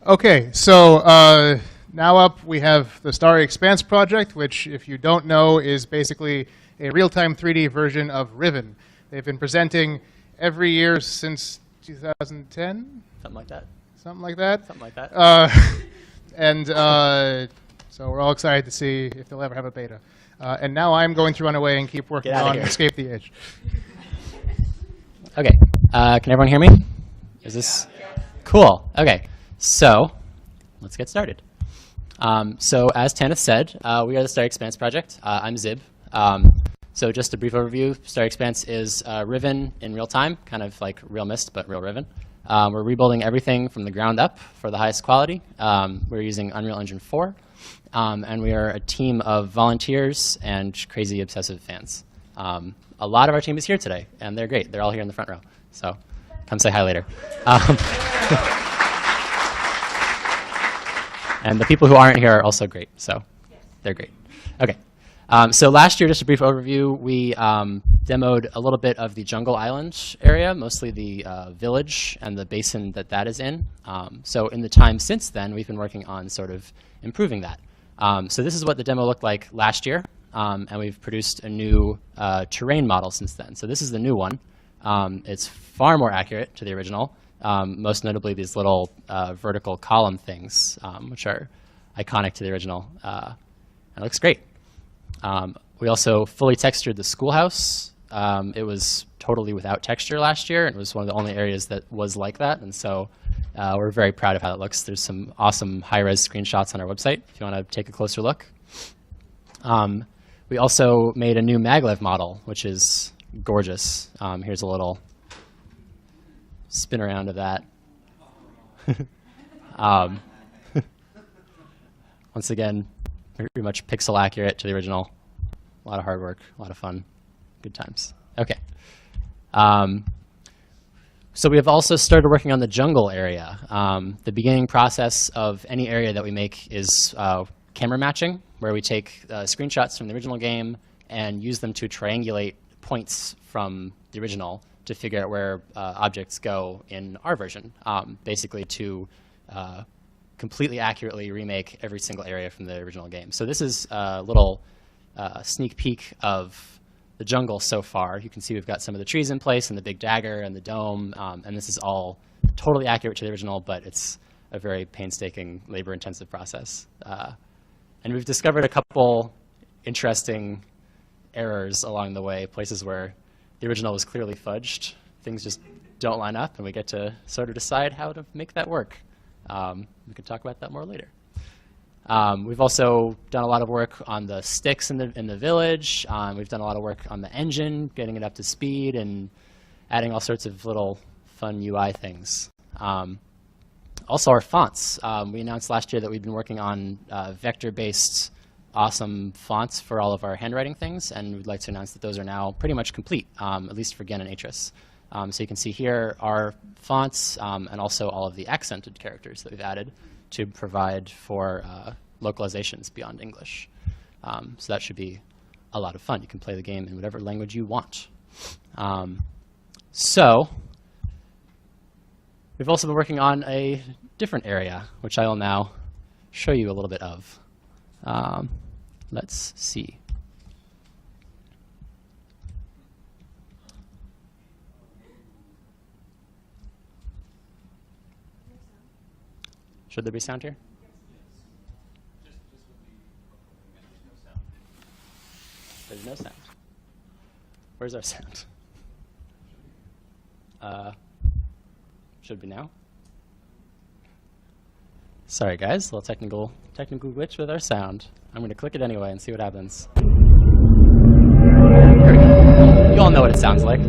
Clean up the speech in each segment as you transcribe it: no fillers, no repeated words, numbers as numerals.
Okay, so now up we have the Starry Expanse project, which, if you don't know, is basically a real-time 3D version of Riven. They've been presenting every year since 2010? Something like that. Something like that? Something like that. So we're all excited to see if they'll ever have a beta. And now I'm going to run away and keep working on Escape the Age. Okay. Can everyone hear me? Is this cool? Okay. So let's get started. So as Tanith said, we are the Starry Expanse project. I'm Zib. So just a brief overview. Starry Expanse is Riven in real time, kind of like real Mist, but real Riven. We're rebuilding everything from the ground up for the highest quality. We're using Unreal Engine 4. And we are a team of volunteers and crazy obsessive fans. A lot of our team is here today, and they're great. They're all here in the front row. So come say hi later. And the people who aren't here are also great, so they're great. Okay. So last year, just a brief overview, we demoed a little bit of the Jungle Island area, mostly the village and the basin that is in. So in the time since then, we've been working on sort of improving that. So this is what the demo looked like last year, and we've produced a new terrain model since then. So this is the new one. It's far more accurate to the original, most notably these little vertical column things, which are iconic to the original. And it looks great. We also fully textured the schoolhouse. It was totally without texture last year, and it was one of the only areas that was like that. And so we're very proud of how it looks. There's some awesome high-res screenshots on our website if you want to take a closer look. We also made a new maglev model, which is gorgeous. Here's a little spin around of that. Once again, very much pixel accurate to the original. A lot of hard work, a lot of fun, good times. Okay. So we have also started working on the jungle area. The beginning process of any area that we make is camera matching, where we take screenshots from the original game and use them to triangulate points from the original to figure out where objects go in our version, basically to completely accurately remake every single area from the original game. So this is a little sneak peek of the jungle so far. You can see we've got some of the trees in place and the big dagger and the dome, and this is all totally accurate to the original, but it's a very painstaking, labor-intensive process. And we've discovered a couple interesting errors along the way, places where the original was clearly fudged. Things just don't line up, and we get to sort of decide how to make that work. We can talk about that more later. We've also done a lot of work on the sticks in the village. We've done a lot of work on the engine, getting it up to speed and adding all sorts of little fun UI things. Also our fonts. We announced last year that we've been working on vector-based awesome fonts for all of our handwriting things, and we'd like to announce that those are now pretty much complete, at least for Gen and Atris. So you can see here our fonts and also all of the accented characters that we've added to provide for localizations beyond English. So that should be a lot of fun. You can play the game in whatever language you want. So we've also been working on a different area, which I will now show you a little bit of. Let's see. Should there be sound here? There's no sound. Where's our sound? Should be now. Sorry guys, a little technical glitch with our sound. I'm going to click it anyway and see what happens. There we go. You all know what it sounds like.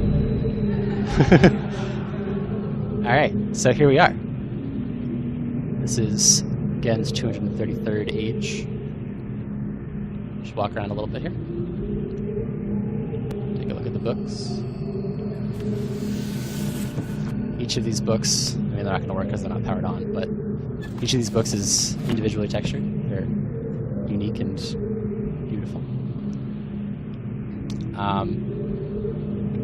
All right, so here we are. This is Gen's 233rd age. Just walk around a little bit here. Take a look at the books. Each of these books, I mean, they're not going to work because they're not powered on, but each of these books is individually textured. They're unique and beautiful.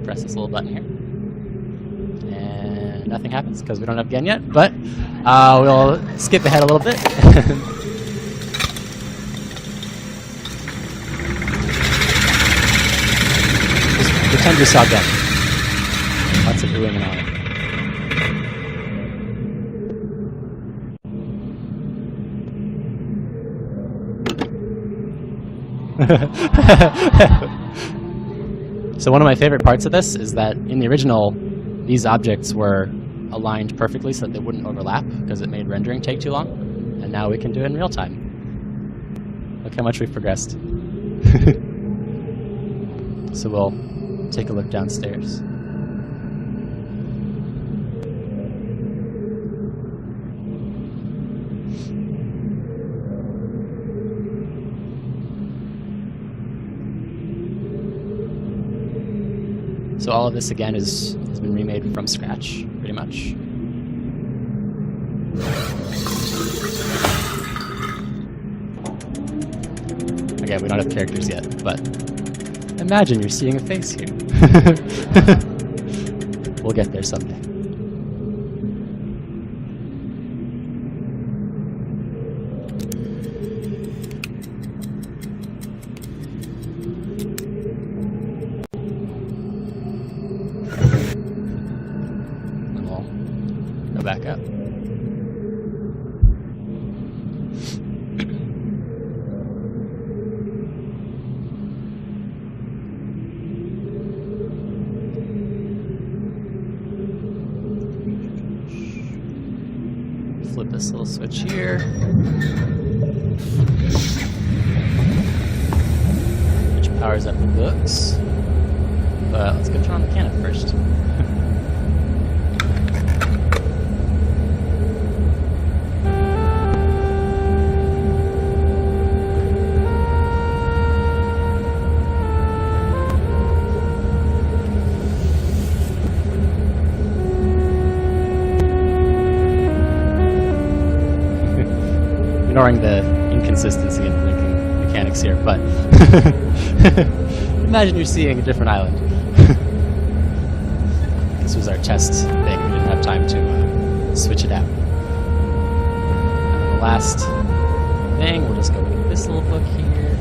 Press this little button here. And nothing happens because we don't have again yet, but we'll skip ahead a little bit. Just pretend you saw again. Lots of doing and on it. So one of my favorite parts of this is that in the original, these objects were aligned perfectly so that they wouldn't overlap because it made rendering take too long. And now we can do it in real time. Look how much we've progressed. So we'll take a look downstairs. So all of this, again, has been remade from scratch, pretty much. Again, we don't have characters yet, but imagine you're seeing a face here. We'll get there someday. Back up. Flip this little switch here. Which powers up the books. But let's go turn on the cannon first. Ignoring the inconsistency in linking mechanics here, but imagine you're seeing a different island. This was our test thing. We didn't have time to switch it out. And the last thing, we'll just go with this little book here.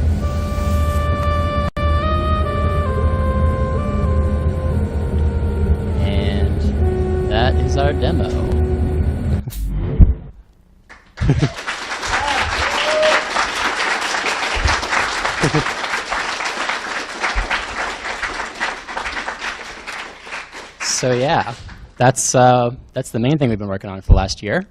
And that is our demo. So yeah, that's the main thing we've been working on for the last year.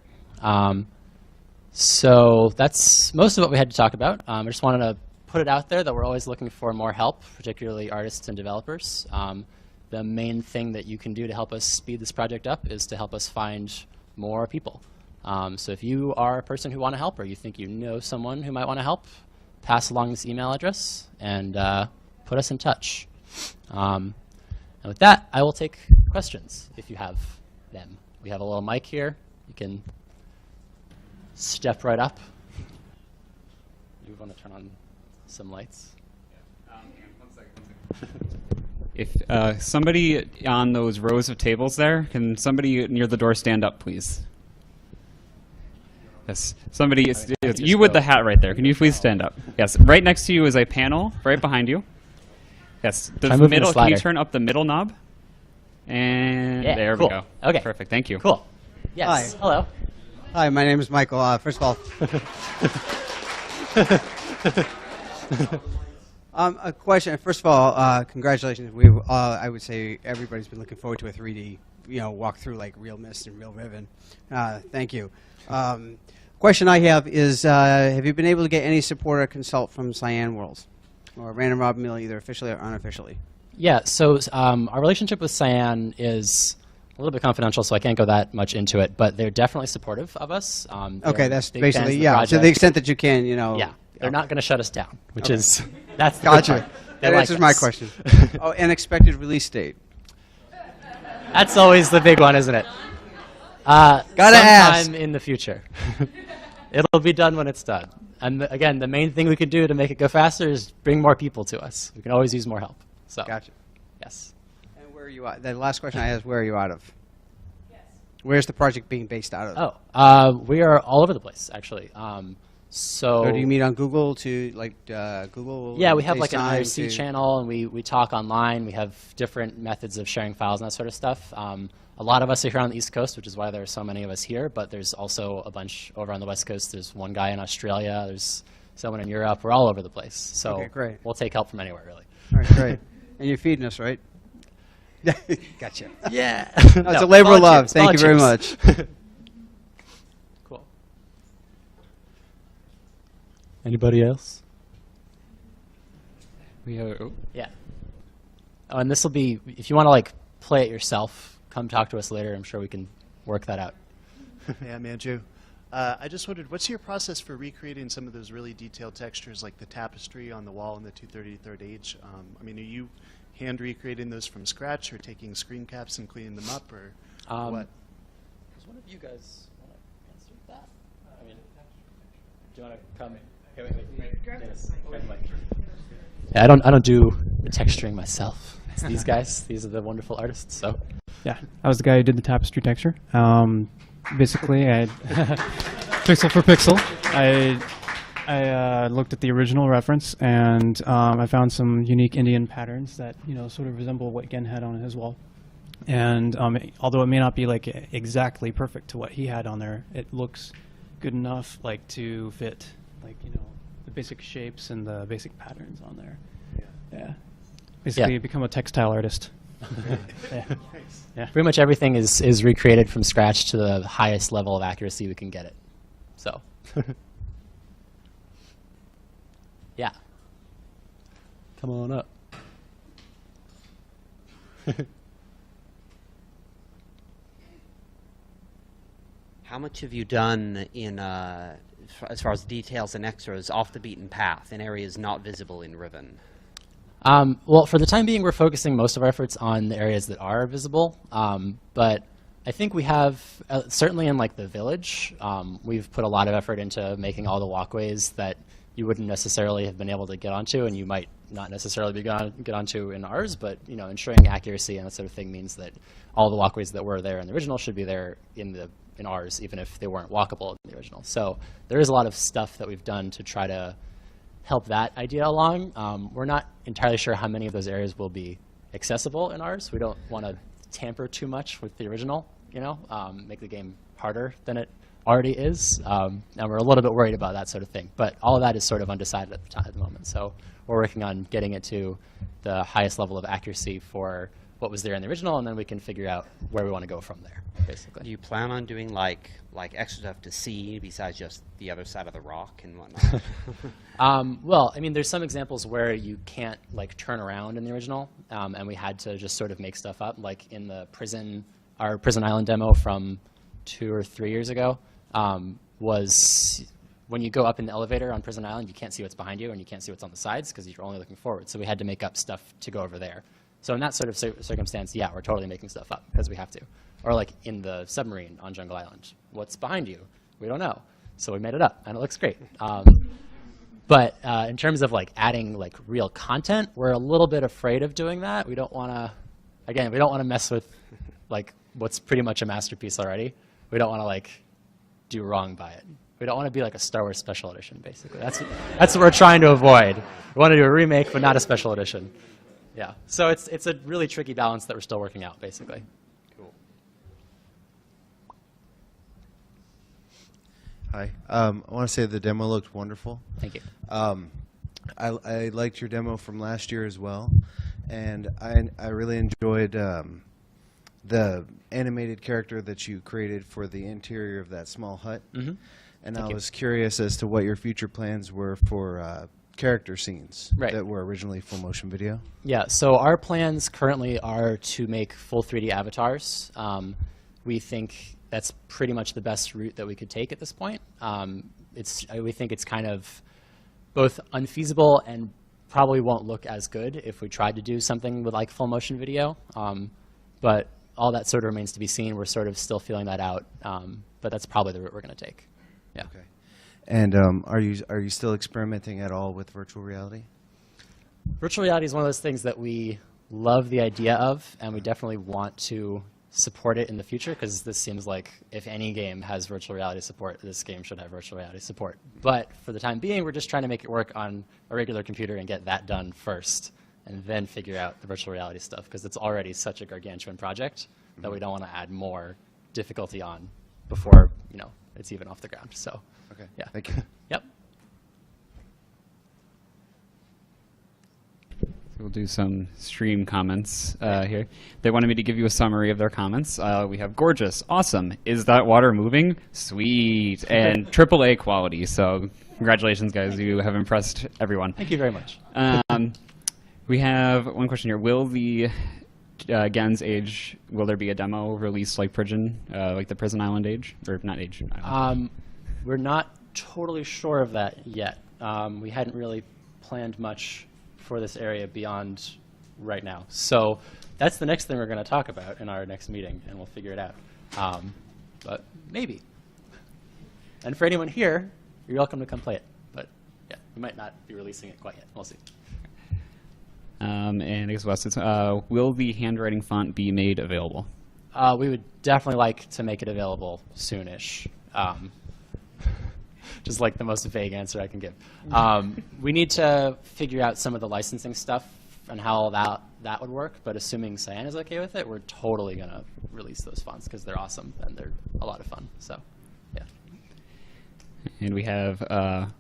So that's most of what we had to talk about. I just wanted to put it out there that we're always looking for more help, particularly artists and developers. The main thing that you can do to help us speed this project up is to help us find more people. So if you are a person who want to help, or you think you know someone who might want to help, pass along this email address and put us in touch. And with that, I will take questions if you have them. We have a little mic here. You can step right up. You want to turn on some lights? Yeah. One second. If somebody on those rows of tables there, can somebody near the door stand up, please? Yes, somebody, you with the hat right there. Can you please stand up? Yes, right next to you is a panel, right behind you. Yes, the middle, can you turn up the middle knob? And yeah, there cool. we go. Okay. Perfect, thank you. Cool. Yes, Hi. Hello. Hi, my name is Michael. First of all, a question. First of all, congratulations. I would say everybody's been looking forward to a 3D, walkthrough like Real Mist and Real Riven. Thank you. Question I have is, have you been able to get any support or consult from Cyan Worlds or Random Robin Mill, either officially or unofficially? Yeah, so our relationship with Cyan is a little bit confidential, so I can't go that much into it, but they're definitely supportive of us. Okay, that's basically, yeah, to the extent that you can, Yeah, they're not going to shut us down, which is, that's the Gotcha. good part. That like answers my us. question. Oh, and expected release date. That's always the big one, isn't it? Gotta ask. Sometime in the future. It'll be done when it's done. And again, the main thing we can do to make it go faster is bring more people to us. We can always use more help. So, Gotcha. yes. And where are you at? The last question I had is, where are you out of? Yes. Where's the project being based out of? We are all over the place, actually. So do you meet on Google to Google? Yeah, we have like an FaceTime IRC channel, and we talk online. We have different methods of sharing files and that sort of stuff. A lot of us are here on the East Coast, which is why there are so many of us here, but there's also a bunch over on the West Coast. There's one guy in Australia. There's someone in Europe. We're all over the place. So Okay, great. we'll take help from anywhere, really. All right, great. And you're feeding us, right? Gotcha. Yeah. No, it's a labor of love. Thank you very much. Cool. Anybody else? Yeah. Oh, and this will be, if you want to like play it yourself, come talk to us later. I'm sure we can work that out. Hey, I'm Andrew. I just wondered, what's your process for recreating some of those really detailed textures, like the tapestry on the wall in the 233rd age? I mean, are you hand recreating those from scratch, or taking screen caps and cleaning them up, or what? Does one of you guys want to answer that? I mean, do you want to come? Okay, wait. Dennis, grab the mic. Yeah, I don't do the texturing myself. It's these guys. These are the wonderful artists. So. Yeah, I was the guy who did the tapestry texture. Basically, I pixel for pixel, I looked at the original reference, and I found some unique Indian patterns that sort of resemble what Gen had on his wall. And although it may not be like exactly perfect to what he had on there, it looks good enough like to fit the basic shapes and the basic patterns on there. Yeah. Basically, become a textile artist. Yeah. Pretty much everything is recreated from scratch to the highest level of accuracy we can get it. So. Yeah. Come on up. How much have you done in, as far as details and extras, off the beaten path in areas not visible in Riven? Well, for the time being, we're focusing most of our efforts on the areas that are visible. But I think we have, certainly in like the village, we've put a lot of effort into making all the walkways that you wouldn't necessarily have been able to get onto, and you might not necessarily be get onto in ours. But ensuring accuracy and that sort of thing means that all the walkways that were there in the original should be there in ours, even if they weren't walkable in the original. So there is a lot of stuff that we've done to try to help that idea along. We're not entirely sure how many of those areas will be accessible in ours. We don't want to tamper too much with the original, make the game harder than it already is. And we're a little bit worried about that sort of thing. But all of that is sort of undecided at the moment. So we're working on getting it to the highest level of accuracy for what was there in the original, and then we can figure out where we want to go from there, basically. Do you plan on doing like extra stuff to see besides just the other side of the rock and whatnot? Well, I mean, there's some examples where you can't like turn around in the original, and we had to just sort of make stuff up, like in the our Prison Island demo from 2 or 3 years ago, was when you go up in the elevator on Prison Island, you can't see what's behind you, and you can't see what's on the sides because you're only looking forward. So we had to make up stuff to go over there. So in that sort of circumstance, yeah, we're totally making stuff up because we have to. Or like in the submarine on Jungle Island, what's behind you? We don't know. So we made it up, and it looks great. But in terms of like adding like real content, we're a little bit afraid of doing that. We don't want to mess with like what's pretty much a masterpiece already. We don't want to like do wrong by it. We don't want to be like a Star Wars special edition, basically. That's what we're trying to avoid. We want to do a remake, but not a special edition. Yeah, so it's a really tricky balance that we're still working out, basically. Cool. Hi. I want to say the demo looked wonderful. Thank you. I liked your demo from last year as well, and I really enjoyed the animated character that you created for the interior of that small hut. Mm-hmm. And I was curious as to what your future plans were for character scenes that were originally full motion video. Yeah, so our plans currently are to make full 3D avatars. We think that's pretty much the best route that we could take at this point. We think it's kind of both unfeasible and probably won't look as good if we tried to do something with like full motion video. But all that sort of remains to be seen. We're sort of still feeling that out, but that's probably the route we're going to take. Yeah. Okay. And are you still experimenting at all with virtual reality? Virtual reality is one of those things that we love the idea of, and we definitely want to support it in the future, because this seems like if any game has virtual reality support, this game should have virtual reality support. But for the time being, we're just trying to make it work on a regular computer and get that done first, and then figure out the virtual reality stuff, because it's already such a gargantuan project that we don't want to add more difficulty on before it's even off the ground. So, Okay. yeah. Thank you. Yep. We'll do some stream comments here. They wanted me to give you a summary of their comments. We have gorgeous, awesome, is that water moving? Sweet, and AAA quality. So congratulations, guys. You have impressed everyone. Thank you very much. We have one question here. Will the Gens Age, will there be a demo released like Prison, like the Prison Island Age? Or not Age, Island. We're not totally sure of that yet. We hadn't really planned much for this area beyond right now. So that's the next thing we're going to talk about in our next meeting, and we'll figure it out. But maybe. And for anyone here, you're welcome to come play it. But yeah, we might not be releasing it quite yet. We'll see. And I guess Wes, will the handwriting font be made available? We would definitely like to make it available soonish. Just like the most vague answer I can give. We need to figure out some of the licensing stuff and how that would work, but assuming Cyan is okay with it, we're totally going to release those fonts because they're awesome and they're a lot of fun. So, yeah. And we have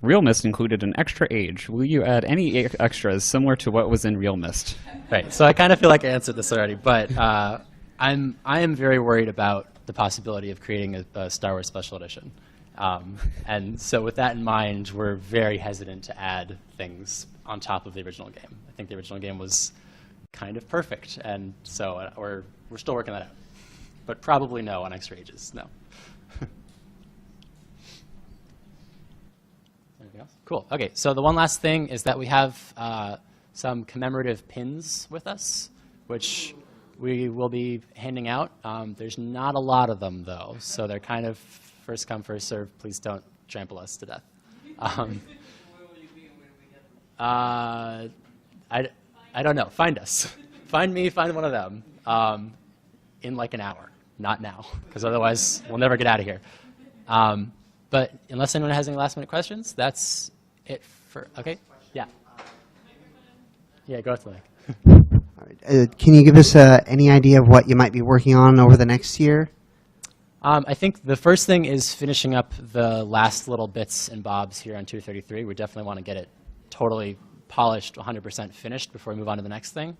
Real Mist included an extra age. Will you add any extras similar to what was in Real Mist? Right. So I kind of feel like I answered this already, but I am very worried about the possibility of creating a Star Wars Special Edition. And so with that in mind, we're very hesitant to add things on top of the original game. I think the original game was kind of perfect, and so we're still working that out. But probably no on extra ages, no. Anything else? Cool. Okay, so the one last thing is that we have some commemorative pins with us, which we will be handing out. There's not a lot of them, though, so they're kind of first come, first serve. Please don't trample us to death. I don't know. Find us. Find me, find one of them in like an hour. Not now, because otherwise we'll never get out of here. But unless anyone has any last minute questions, that's it for, okay? Yeah. Yeah, go to the mic. Can you give us any idea of what you might be working on over the next year? I think the first thing is finishing up the last little bits and bobs here on 233. We definitely want to get it totally polished, 100% finished before we move on to the next thing.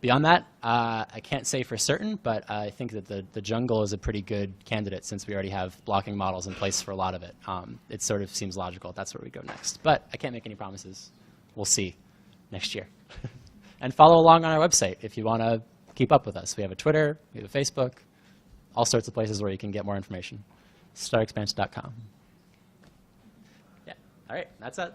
Beyond that, I can't say for certain, but I think that the jungle is a pretty good candidate since we already have blocking models in place for a lot of it. It sort of seems logical. That's where we go next. But I can't make any promises. We'll see next year. And follow along on our website if you want to keep up with us. We have a Twitter, we have a Facebook, all sorts of places where you can get more information. StarryExpanse.com. Yeah, all right, that's it.